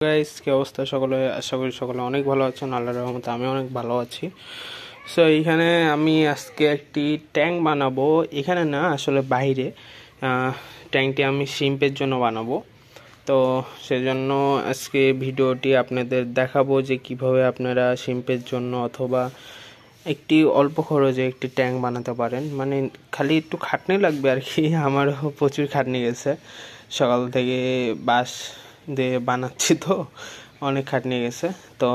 Guys, কি অবস্থা সকলে? আশা করি সকলে অনেক ভালো আছেন। আল্লাহর রহমতে আমি অনেক ভালো আছি। সো এইখানে আমি আজকে একটি ট্যাঙ্ক বানাবো। এখানে না, আসলে বাইরে ট্যাঙ্কটি আমি শিম্পের জন্য বানাবো। তো সেজন্য আজকে ভিডিওটি আপনাদের দেখাবো যে কিভাবে আপনারা শিম্পের জন্য অথবা একটি অল্প খরচে একটি ট্যাঙ্ক বানাতে পারেন। মানে খালি একটু খাটনি লাগবে আর কি। আমারও প্রচুর খাটনি গেছে, সকাল থেকে বাঁশ দিয়ে বানাচ্ছি, তো অনেক খাটনি গেছে। তো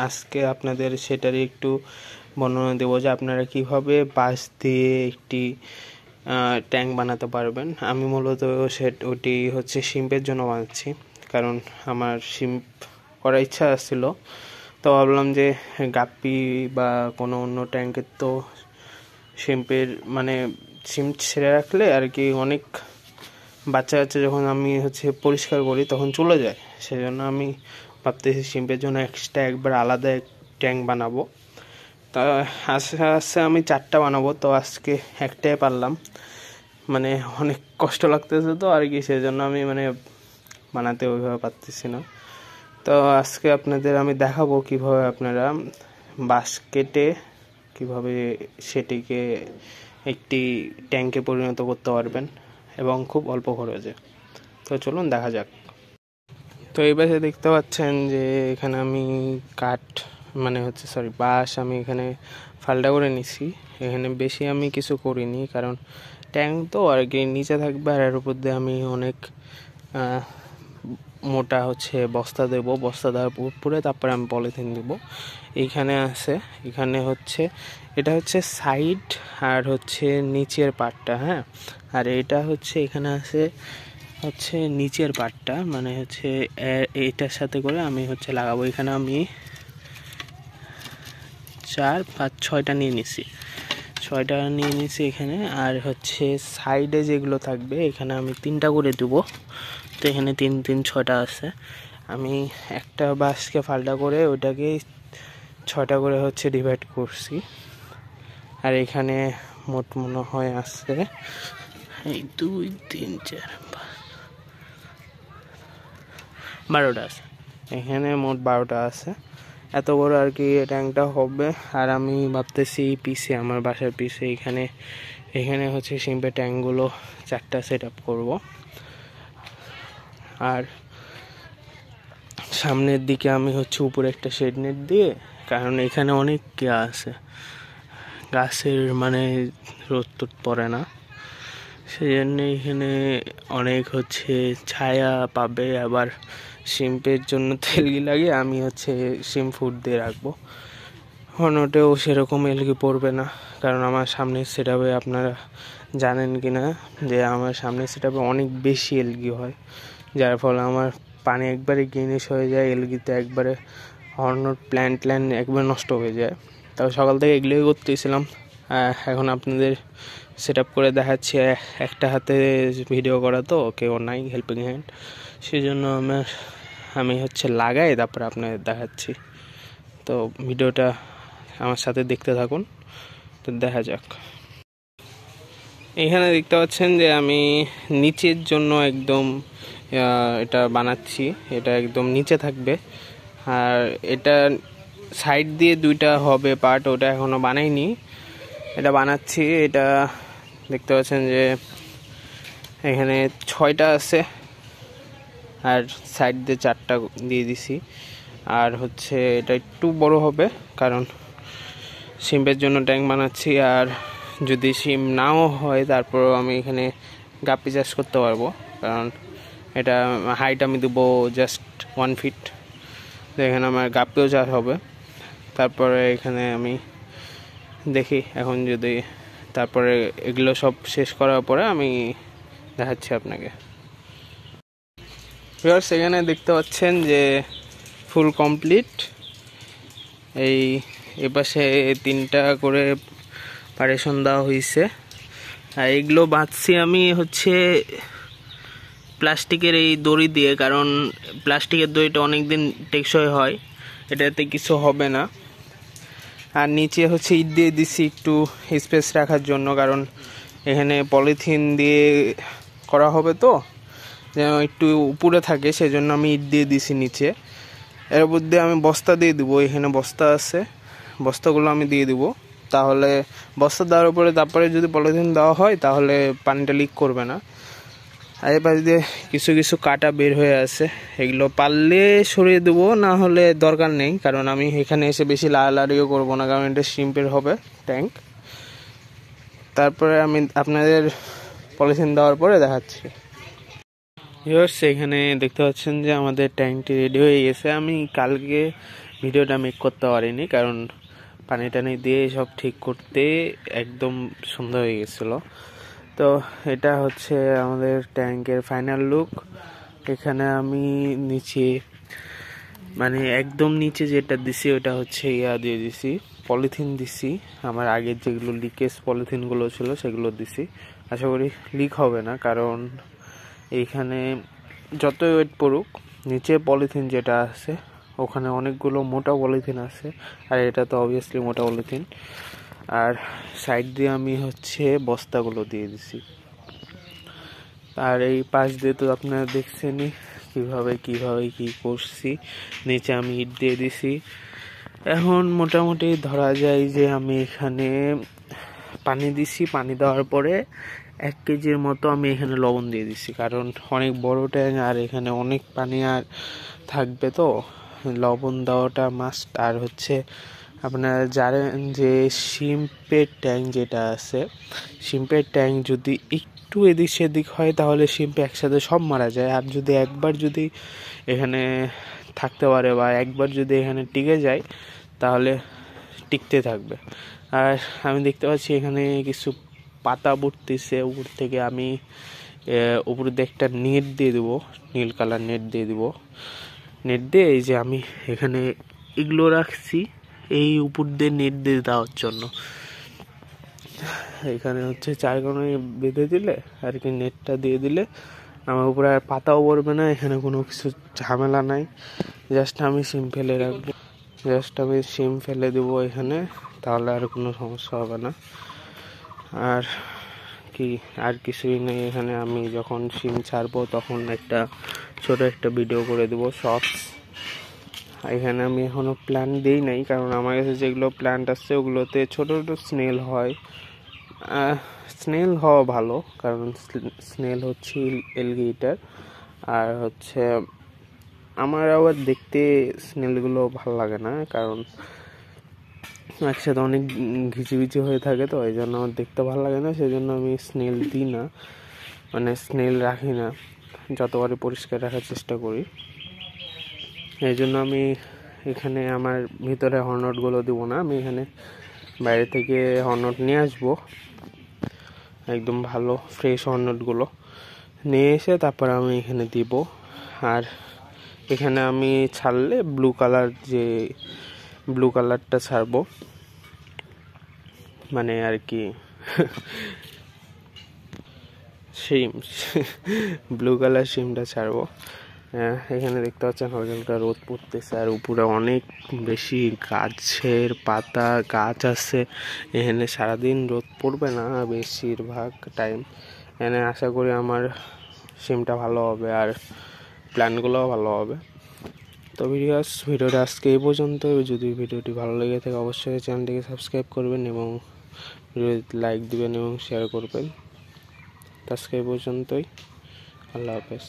আজকে আপনাদের সেটারই একটু বর্ণনা দেবো যে আপনারা কিভাবে বাঁশ দিয়ে একটি ট্যাঙ্ক বানাতে পারবেন। আমি মূলত ওটি হচ্ছে শিম্পের জন্য বানাচ্ছি, কারণ আমার শিম্প করার ইচ্ছা ছিল। তো ভাবলাম যে গাপ্পি বা কোনো অন্য ট্যাঙ্কের তো শিম্পের মানে শিম্প ছেড়ে রাখলে আর কি অনেক বাচ্চা যখন আমি পরিষ্কার করি তখন চলে যায়। সেজন্য আমি ভাবতেছি শিম্পের জন্য এক্সট্রা একবার আলাদা ট্যাঙ্ক বানাবো। তা আস্তে আস্তে আমি 4টা বানাবো, তো আজকে একটাই পারলাম। মানে অনেক কষ্ট লাগতেছে তো আর কি, সেজন্য আমি বানাতে ওইভাবে পারতেছি না। তো আজকে আপনাদের আমি দেখাবো কিভাবে আপনারা বাঁশ কেটে কিভাবে সেটিকে একটি ট্যাঙ্কে পরিণত করতে পারবেন এবং খুব অল্প খরচে। তো চলুন দেখা যাক। তো এই পাশে দেখতে পাচ্ছেন যে এখানে আমি কাঠ বাঁশ আমি এখানে ফালটা করে নিছি। এখানে বেশি আমি কিছু করিনি, কারণ ট্যাঙ্ক তো আর কি নিচে থাকবে, আর এর উপর দিয়ে আমি অনেক মোটা বস্তা দেবো। বস্তা দেওয়ার উপরে তারপরে আমি পলিথিন দেবো। এখানে এটা সাইড আর নিচের পার্টটা, হ্যাঁ। আর এটা এখানে নিচের পার্টটা, মানে এটার সাথে করে আমি লাগাবো। এখানে আমি 4, 5, 6টা নিয়ে নিছি এখানে। আর সাইডে যেগুলো থাকবে এখানে আমি 3টা করে দেবো। তো এখানে 3, 3, 6টা আছে। আমি একটা বাঁশকে ফালটা করে ওইটাকে 6টা করে ডিভাইড করছি। আর এখানে মোট মনে হয় আছে 1, 2, 3, 4, 12টা আছে। এখানে মোট 12টা আছে। এত বড় আর কি ট্যাঙ্কটা হবে। আর আমি ভাবতেছি আমার বাসার পিছে এখানে শিম্পের ট্যাঙ্কগুলো 4টা সেট আপ করবো। আর সামনের দিকে আমি উপরে একটা শেড নেট দিয়ে, কারণ এখানে অনেক আছে, গাছের রোদ টোদ পড়ে না, সেই জন্য এখানে অনেক ছায়া পাবে। আবার শিম্পের জন্য তেলগি লাগে, আমি শিম ফুড দিয়ে রাখবো। ওটাও সেরকম এলগি পড়বে না, কারণ আমার সামনের সেটআপে আপনারা জানেন কি না যে আমার সামনের সেটআপে অনেক বেশি এলগি হয়, যার ফলে আমার পানি একবারে গ্রিনিশ হয়ে যায়। এলগিতে একবারে প্ল্যান্ট একবারে নষ্ট হয়ে যায়। তাও সকাল থেকে এগুলোই করতেছিলাম। এখন আপনাদের সেট আপ করে দেখাচ্ছি। একটা হাতে ভিডিও করা তো কেউ নাই, হেল্পিং হ্যান্ড, সেই জন্য আমি লাগাই তারপরে আপনাদের দেখাচ্ছি। তো ভিডিওটা আমার সাথে দেখতে থাকুন, তো দেখা যাক। এখানে দেখতে পাচ্ছেন যে আমি নিচের জন্য একদম এটা বানাচ্ছি। এটা একদম নিচে থাকবে, আর এটা সাইড দিয়ে 2টা হবে পার্ট, ওটা এখনো বানাইনি, এটা বানাচ্ছি। এটা দেখতে পাচ্ছেন যে এখানে 6টা আছে, আর সাইড দিয়ে 4টা দিয়ে দিছি। আর এটা একটু বড় হবে, কারণ শিম্পের জন্য ট্যাঙ্ক বানাচ্ছি। আর যদি শিম নাও হয় তারপরেও আমি এখানে গাপ্পি চাষ করতে পারবো, কারণ এটা হাইট আমি দেবো জাস্ট 1 ফিট। তো এখানে আমার গাপ্পিও চাষ হবে। তারপরে এখানে আমি দেখি এখন যদি তারপরে এগুলো সব শেষ করার পরে আমি দেখাচ্ছি আপনাকে। এখানে দেখতে পাচ্ছেন যে ফুল কমপ্লিট। এপাশে 3টা করে পারেশন দেওয়া হয়েছে। আর এগুলো বাঁধছি আমি প্লাস্টিকের এই দড়ি দিয়ে, কারণ প্লাস্টিকের দড়িটা অনেক দিন টেকসই হয়, এটাতে কিছু হবে না। আর নিচে ইট দিয়ে দিছি একটু স্পেস রাখার জন্য, কারণ এখানে পলিথিন দিয়ে করা হবে, তো যেন একটু উপরে থাকে, সেজন্য আমি ইট দিয়ে দিছি নিচে। এর মধ্যে আমি বস্তা দিয়ে দেবো, এখানে বস্তা আছে, বস্তাগুলো আমি দিয়ে দিব। তাহলে বস্তা দেওয়ার উপরে তারপরে যদি পলিথিন দেওয়া হয় তাহলে পানিটা লিক করবে না। আর এই পাশ দিয়ে কিছু কিছু কাটা বের হয়ে আছে, এগুলো পারলে সরিয়ে দেবো, না হলে দরকার নেই, কারণ আমি এখানে এসে বেশি লাড়ালাড়িও করবো না, কারণ এটা শ্রিম্পের হবে ট্যাঙ্ক। তারপরে আমি আপনাদের পলিথিন দেওয়ার পরে দেখাচ্ছি। এখানে দেখতে পাচ্ছেন যে আমাদের ট্যাঙ্কটি রেডি হয়ে গেছে। আমি কালকে ভিডিওটা মেক করতে পারিনি, কারণ পানি টানি দিয়ে সব ঠিক করতে একদম সুন্দর হয়ে গেছিলো। তো এটা হচ্ছে আমাদের ট্যাঙ্কের ফাইনাল লুক। এখানে আমি নিচে মানে একদম নিচে যেটা দিছি ওটা হচ্ছে দিয়ে দিছি, পলিথিন দিছি। আমার আগের যেগুলো লিকেজ পলিথিনগুলো ছিল সেগুলো দিছি। আশা করি লিক হবে না, কারণ এইখানে যত ওয়েট পড়ুক নিচে পলিথিন যেটা আছে ওখানে অনেকগুলো মোটা পলিথিন আছে, আর এটা তো অবভিয়াসলি মোটা পলিথিন। আর সাইড দিয়ে আমি হচ্ছে বস্তাগুলো দিয়ে দিছি। আর এই পাশ দিয়ে তো আপনারা দেখছেনই কিভাবে কি করছি। নিচে আমি ইট দিয়ে দিছি। এখন মোটামুটি ধরা যায় যে আমি এখানে পানি দিছি, পানি দেওয়ার পরে 1 কেজির মতো আমি এখানে লবণ দিয়ে দিছি, কারণ অনেক বড় ট্যাঙ্ক আর এখানে অনেক পানি আর থাকবে, তো লবণ দেওয়াটা মাস্ট। আর হচ্ছে আপনারা জানেন যে শিম্পের ট্যাঙ্ক যেটা আছে, শিম্পের ট্যাঙ্ক যদি একটু এদিক সেদিক হয় তাহলে শিম্পে একসাথে সব মারা যায়। আর যদি একবার যদি এখানে থাকতে পারে বা একবার যদি এখানে টিকে যায় তাহলে টিকতে থাকবে। আর আমি দেখতে পাচ্ছি এখানে কিছু পাতা পড়তেছে উপর থেকে, আমি উপরে দিয়ে একটা নেট দিয়ে দেবো, নীল কালার নেট দিয়ে দেবো। নেট দিয়ে এই যে আমি এখানে এগুলো রাখছি এই উপর দিয়ে নেট দিয়ে দেওয়ার জন্য। এখানে হচ্ছে 4 কোণে বেঁধে দিলে আর কি, নেটটা দিয়ে দিলে আমার উপরে আর পাতাও পড়বে না, এখানে কোনো কিছু ঝামেলা নাই। জাস্ট আমি সিম ফেলে রাখবো, জাস্ট আমি সিম ফেলে দেবো এখানে, তাহলে আর কোনো সমস্যা হবে না। আর কি আর কিছুই নেই এখানে। আমি যখন সিম ছাড়বো তখন ছোট একটা ভিডিও করে দেবো শর্টস। এখানে আমি এখনো প্ল্যান্ট দিই নাই, কারণ আমার কাছে যেগুলো প্ল্যান্ট আছে ওগুলোতে ছোট ছোট স্নেল হয়। স্নেল হওয়া ভালো, কারণ স্নেল হচ্ছে এলিগেটর। আর হচ্ছে আমার আবার দেখতে স্নেলগুলো ভালো লাগে না, কারণ একসাথে অনেক ঘিচিবিচি হয়ে থাকে, তো এই জন্য আমার দেখতে ভালো লাগে না। সেই জন্য আমি স্নেল দিই না, মানে স্নেল রাখি না, যতবারই পরিষ্কার রাখার চেষ্টা করি। এই জন্য আমি এখানে আমার ভিতরে হর্নটগুলো দেবো না, আমি এখানে বাইরে থেকে হর্নট নিয়ে আসবো, একদম ভালো ফ্রেশ হর্নটগুলো নিয়ে এসে তারপর আমি এখানে দিব। আর এখানে আমি ছাড়লে ব্লু কালারটা ছাড়বো, মানে আর কি শিম ব্লু কালার শিমটা ছাড়বো। এখানে দেখতে পাচ্ছেন হালকা রোদ পড়তেছে, আর উপরে অনেক বেশি গাছের পাতা গাছ আছে। এখানে সারাদিন রোদ পড়বে না বেশিরভাগ টাইম। এখানে আশা করি আমার সিমটা ভালো হবে আর প্ল্যানগুলোও ভালো হবে। তো ভিডিওটা আজকে এই পর্যন্ত। যদি ভিডিওটি ভালো লেগে থাকে অবশ্যই চ্যানেলটিকে সাবস্ক্রাইব করবেন এবং লাইক দিবেন এবং শেয়ার করবেন। আজকে এই পর্যন্তই, আল্লাহ হাফেজ।